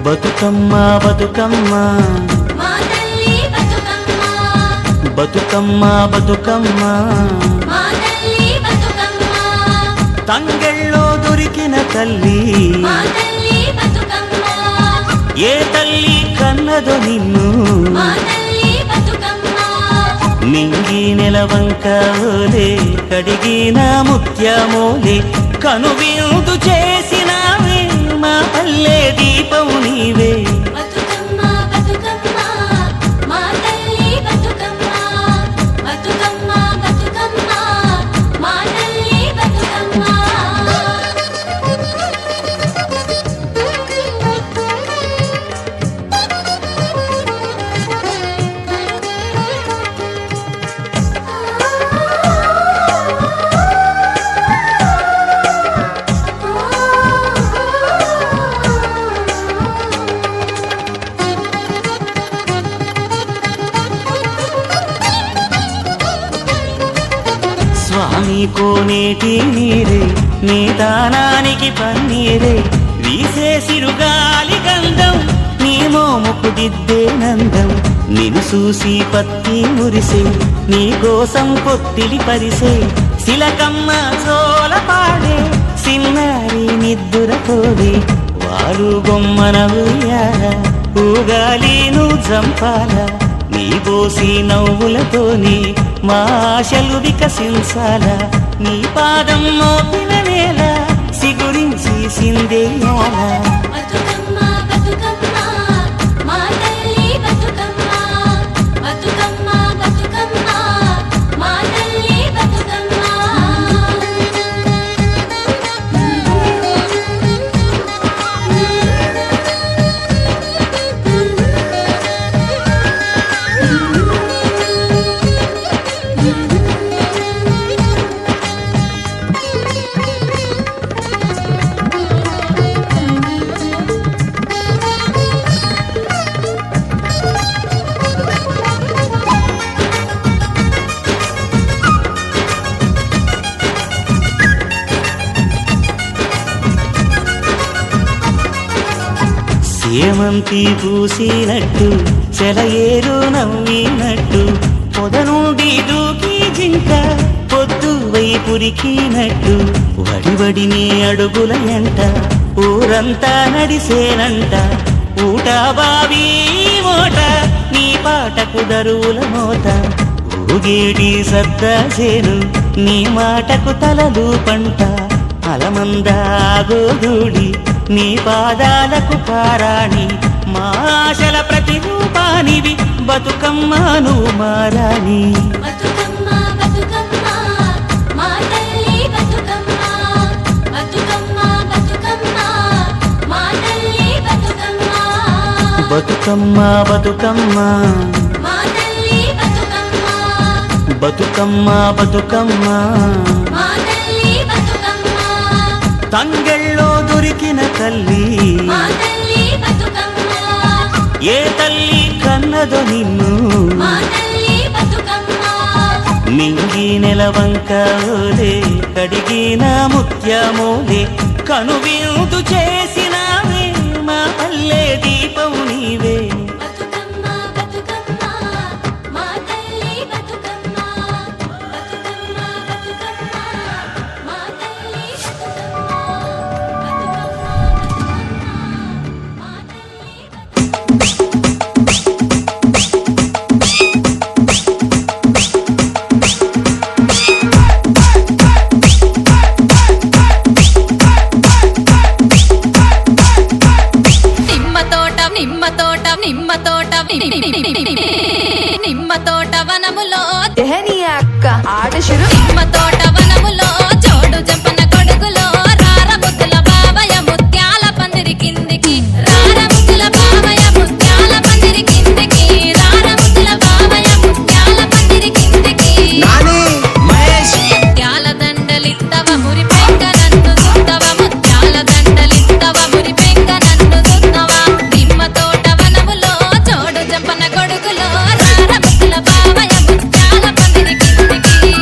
బతుకమ్మ బతుకమ్మ మా తల్లి బతుకమ్మ బతుకమ్మ బతుకమ్మ మా తల్లి బతుకమ్మ తంగెళ్ళో దొరికిన తల్లి మా తల్లి బతుకమ్మ ఏ తల్లి కన్నదో నిన్ను మా తల్లి బతుకమ్మ నింగి నెలవంక ఓలే కడిగిన ముత్యమోలే కనువిందు చేసినావే మా పల్లె దీపం నీవే బతుకమ్మ బతుకమ్మ మా తల్లి బతుకమ్మ బతుకమ్మ బతుకమ్మ మా తల్లి బతుకమ్మ స్వామి కోనేటి నీరే నీ దానానికి పన్నీరే వీసే సిరుగాలి గంధం నీ మోముకు దిద్దే నందం నిన్ను చూసి పత్తి మురిసే నీ కోసం పొత్తిలి పరిసే శిలకమ్మ చోల పాడే సిన్నారి నిద్దుర తోడే వారు గొమ్మన ఉయ్యాల ఊగాలి నువ్వు జంపాల నీ బోసి నవ్వులతోని మా ఆశలు వికసించాల నీ పాదం మోపిన నేల సిగురించి సిందేయాల బతుకమ్మ బతుకమ్మ మా తల్లి బతుకమ్మ బతుకమ్మ బతుకమ్మ మా తల్లి బతుకమ్మ సేమంతి పూసినట్టు సెలయేరు నవ్వినట్టు పొద నుండి దూకి జింక పొద్దు వైపురికినట్టు వడివడిని అడుగుల ఎంట ఊరంతా నడిసేనంట ఊట బావి మోట నీ పాటకు దరువుల మోత ఊగేటి సద్దా చేను నీ మాటకు తలలు పంట అలమందాగోదూడి నీ పాదాలకు పారాణి మా ఆశల ప్రతిరూపానివి బతుకమ్మను మారాని బతుకమ్మ బతుకమ్మ మా తల్లి బతుకమ్మ బతుకమ్మ బతుకమ్మ మా తల్లి బతుకమ్మ బతుకమ్మ బతుకమ్మ మా తల్లి బతుకమ్మ బతుకమ్మ బతుకమ్మ మా తల్లి బతుకమ్మ తంగెళ్ళో దొరికిన తల్లి మా తల్లి బతుకమ్మ ఏ తల్లి కన్నదో నిన్ను మా తల్లి బతుకమ్మ నింగి నెలవంక ఓలే కడిగిన ముత్యమోలే కనువిందు చేసినావే మా పల్లె దీపం నీవే బతుకమ్మ బతుకమ్మ మా తల్లి బతుకమ్మ బతుకమ్మ బతుకమ్మ మా తల్లి బతుకమ్మ నిమ్మ తోట వనములో అక్క ఆట శురు నిమ్మ తోట వనములో జోడు జంపన గొడుగులో రార ముద్దుల బావయ్య ముత్యాల పందిరి కిందికి రార ముద్దుల బావయ్య ముత్యాల పందిరి కిందికి రార ముద్దుల బావయ్య ముత్యాల పందిరి కిందికి ముత్యాల దండలిత్తవ మురి పెంక నన్ను సుత్తవ ముత్యాల దండలిత్తవ మురి పెంక నన్ను సుత్తవ నిమ్మ తోట వనములో జోడు జంపన గొడుగులో రార ముద్దుల బావయ్య ముత్యాల పందిరి కిందికి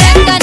రంగ